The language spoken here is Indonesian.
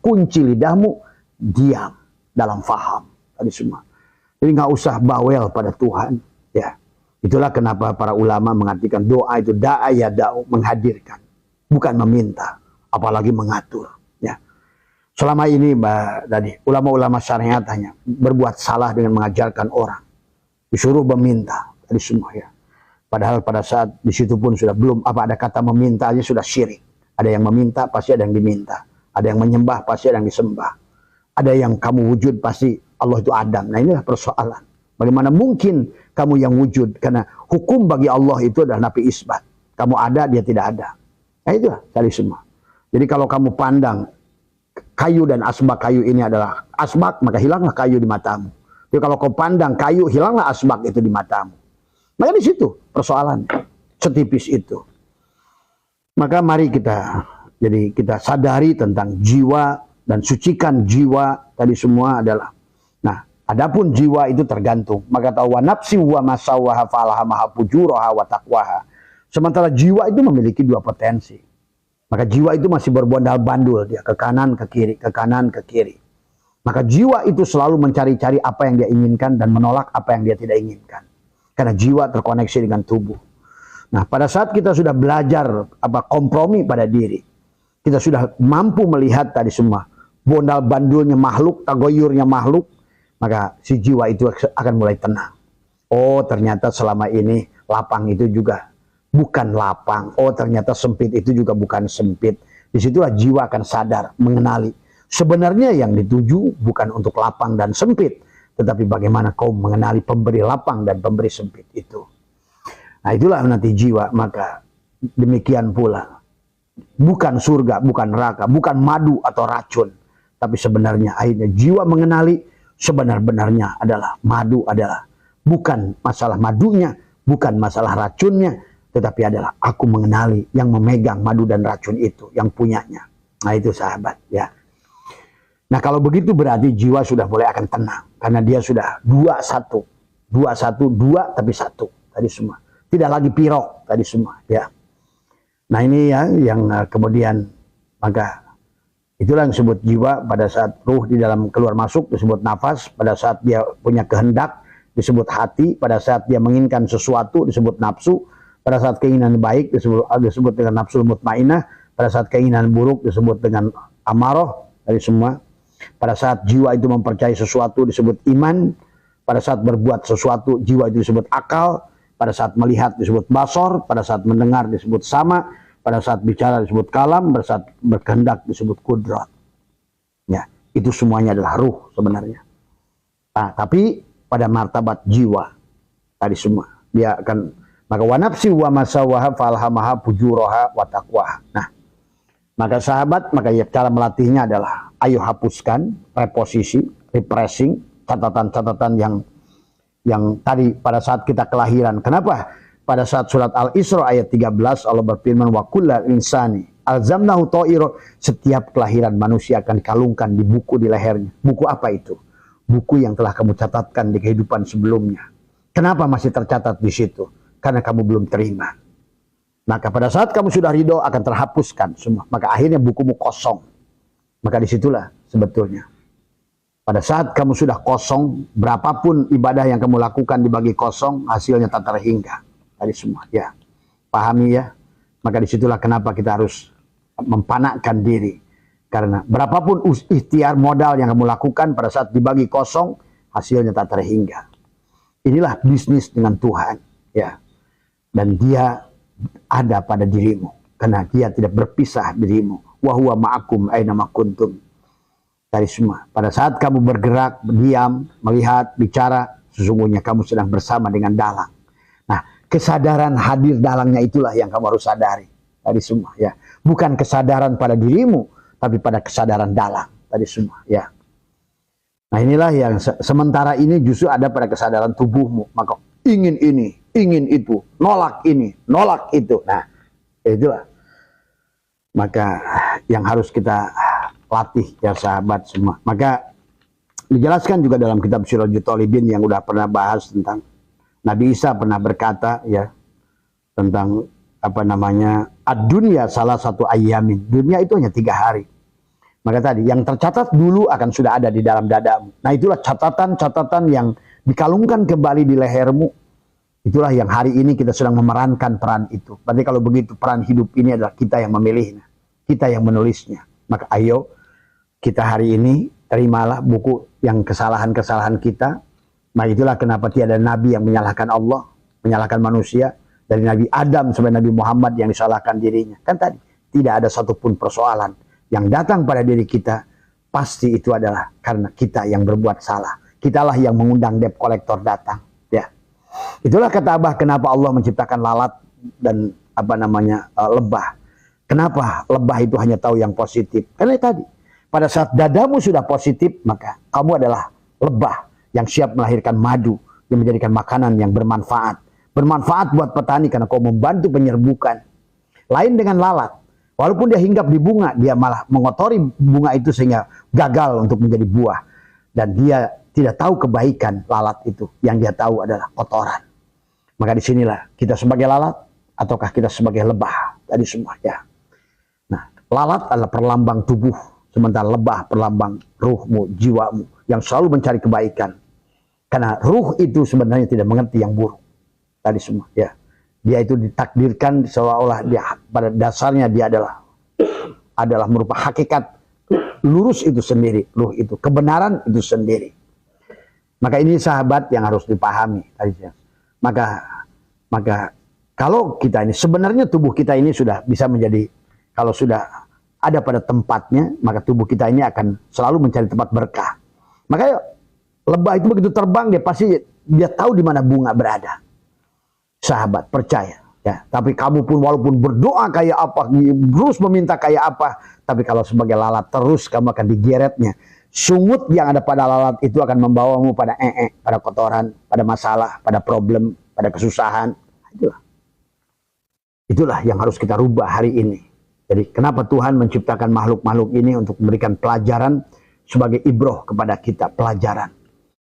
kunci lidahmu, diam dalam faham. Tadi semua. Jadi nggak usah bawel pada Tuhan. Ya, itulah kenapa para ulama mengartikan doa itu da'a ya da'u, menghadirkan, bukan meminta, apalagi mengatur. Ya, selama ini tadi ulama-ulama syariat hanya berbuat salah dengan mengajarkan orang, disuruh meminta. Tadi semua ya. Padahal pada saat di situ pun sudah belum ada kata meminta aja sudah syirik. Ada yang meminta pasti ada yang diminta. Ada yang menyembah pasti ada yang disembah. Ada yang kamu wujud pasti Allah itu Adam. Nah inilah persoalan. Bagaimana mungkin kamu yang wujud? Karena hukum bagi Allah itu adalah nafi isbat. Kamu ada, dia tidak ada. Nah itu tadi semua. Jadi kalau kamu pandang kayu dan asbak kayu ini adalah asbak, maka hilanglah kayu di matamu. Jadi kalau kau pandang kayu, hilanglah asbak itu di matamu. Maka di situ persoalan setipis itu. Maka mari kita sadari tentang jiwa dan sucikan jiwa tadi semua adalah. Nah, adapun jiwa itu tergantung. Maka tahu wa nafsi wa masawaha falahamaha fujuraha wa taqwaha. Sementara jiwa itu memiliki dua potensi. Maka jiwa itu masih berbondal-bandul, dia ke kanan ke kiri, ke kanan ke kiri. Maka jiwa itu selalu mencari-cari apa yang dia inginkan dan menolak apa yang dia tidak inginkan. Karena jiwa terkoneksi dengan tubuh. Nah, pada saat kita sudah belajar kompromi pada diri, kita sudah mampu melihat tadi semua bondal bandulnya makhluk, tagoyurnya makhluk, maka si jiwa itu akan mulai tenang. Oh, ternyata selama ini lapang itu juga bukan lapang. Oh, ternyata sempit itu juga bukan sempit. Disitulah jiwa akan sadar, mengenali. Sebenarnya yang dituju bukan untuk lapang dan sempit, tetapi bagaimana kau mengenali pemberi lapang dan pemberi sempit itu. Nah itulah nanti jiwa. Maka demikian pula. Bukan surga, bukan neraka, bukan madu atau racun. Tapi sebenarnya akhirnya jiwa mengenali sebenar-benarnya adalah madu adalah bukan masalah madunya, bukan masalah racunnya, tetapi adalah aku mengenali yang memegang madu dan racun itu, yang punyanya. Nah itu sahabat ya. Nah kalau begitu berarti jiwa sudah mulai akan tenang. Karena dia sudah dua tapi satu. Tadi semua. Tidak lagi pirok tadi semua. Ya. Nah ini ya yang kemudian maka itulah yang disebut jiwa pada saat ruh di dalam keluar masuk disebut nafas. Pada saat dia punya kehendak disebut hati. Pada saat dia menginginkan sesuatu disebut nafsu. Pada saat keinginan baik disebut dengan nafsul mutmainah. Pada saat keinginan buruk disebut dengan amaroh. Tadi semua. Pada saat jiwa itu mempercayai sesuatu disebut iman. Pada saat berbuat sesuatu jiwa itu disebut akal. Pada saat melihat disebut basor. Pada saat mendengar disebut sama. Pada saat bicara disebut kalam. Pada saat berkehendak disebut kudrat. Ya, itu semuanya adalah ruh sebenarnya. Nah, tapi pada martabat jiwa tadi semua dia akan maka wa nafsi wa masawaha falhamaha fujuraha wa taqwaha. Nah, maka sahabat, maka ya cara melatihnya adalah ayo hapuskan reposisi, repressing, catatan-catatan yang tadi pada saat kita kelahiran. Kenapa? Pada saat surat Al-Isra ayat 13 Allah berfirman wa kullal insani alzamnahu ta'ira, setiap kelahiran manusia akan dikalungkan di buku di lehernya. Buku apa itu? Buku yang telah kamu catatkan di kehidupan sebelumnya. Kenapa masih tercatat di situ? Karena kamu belum terima. Maka pada saat kamu sudah ridho akan terhapuskan semua. Maka akhirnya bukumu kosong. Maka disitulah sebetulnya. Pada saat kamu sudah kosong, berapapun ibadah yang kamu lakukan dibagi kosong, hasilnya tak terhingga. Tadi semua, ya. Pahami ya. Maka disitulah kenapa kita harus mempanakkan diri. Karena berapapun ikhtiar modal yang kamu lakukan pada saat dibagi kosong, hasilnya tak terhingga. Inilah bisnis dengan Tuhan, ya. Dan dia ada pada dirimu karena dia tidak berpisah dirimu. Wa huwa ma'akum aina ma kuntum. Dari semua. Pada saat kamu bergerak, berdiam, melihat, bicara, sesungguhnya kamu sedang bersama dengan dalang. Nah, kesadaran hadir dalangnya itulah yang kamu harus sadari. Tadi semua, ya. Bukan kesadaran pada dirimu, tapi pada kesadaran dalang. Tadi semua, ya. Nah, inilah yang sementara ini justru ada pada kesadaran tubuhmu. Maka ingin ini, ingin itu, nolak ini, nolak itu. Nah, itulah. Maka yang harus kita latih ya sahabat semua. Maka dijelaskan juga dalam kitab Sirajul Talibin yang udah pernah bahas tentang Nabi Isa pernah berkata ya tentang apa namanya ad-dunya salah satu ayyamin. Dunia itu hanya 3 hari. Maka tadi yang tercatat dulu akan sudah ada di dalam dadamu. Nah itulah catatan-catatan yang dikalungkan kembali di lehermu. Itulah yang hari ini kita sedang memerankan peran itu. Berarti kalau begitu peran hidup ini adalah kita yang memilihnya. Kita yang menulisnya. Maka ayo kita hari ini terimalah buku yang kesalahan-kesalahan kita. Nah itulah kenapa tiada nabi yang menyalahkan Allah, menyalahkan manusia. Dari Nabi Adam sampai Nabi Muhammad yang disalahkan dirinya. Kan tadi tidak ada satupun persoalan yang datang pada diri kita. Pasti itu adalah karena kita yang berbuat salah. Kitalah yang mengundang debt collector datang. Ya. Itulah kata Abah kenapa Allah menciptakan lalat dan lebah. Kenapa lebah itu hanya tahu yang positif? Karena tadi pada saat dadamu sudah positif, maka kamu adalah lebah yang siap melahirkan madu yang menjadikan makanan yang bermanfaat. Bermanfaat buat petani karena kau membantu penyerbukan. Lain dengan lalat. Walaupun dia hinggap di bunga, dia malah mengotori bunga itu sehingga gagal untuk menjadi buah. Dan dia tidak tahu kebaikan lalat itu. Yang dia tahu adalah kotoran. Maka disinilah kita sebagai lalat ataukah kita sebagai lebah. Tadi semua ya. Nah, lalat adalah perlambang tubuh. Sementara lebah perlambang ruhmu, jiwamu. Yang selalu mencari kebaikan. Karena ruh itu sebenarnya tidak mengerti yang buruk. Tadi semua ya. Dia itu ditakdirkan seolah-olah dia pada dasarnya dia adalah merupakan hakikat lurus itu sendiri, ruh itu kebenaran itu sendiri. Maka ini sahabat yang harus dipahami tadi. Maka kalau kita ini sebenarnya tubuh kita ini sudah bisa menjadi, kalau sudah ada pada tempatnya, maka tubuh kita ini akan selalu mencari tempat berkah. Maka lebah itu begitu terbang dia tahu di mana bunga berada. Sahabat, percaya ya. Tapi kamu pun walaupun berdoa kayak apa, terus meminta kayak apa, tapi kalau sebagai lalat terus kamu akan digeretnya. Sungut yang ada pada lalat itu akan membawamu pada pada kotoran, pada masalah, pada problem, pada kesusahan. Itulah yang harus kita rubah hari ini. Jadi kenapa Tuhan menciptakan makhluk-makhluk ini untuk memberikan pelajaran sebagai ibroh kepada kita, pelajaran.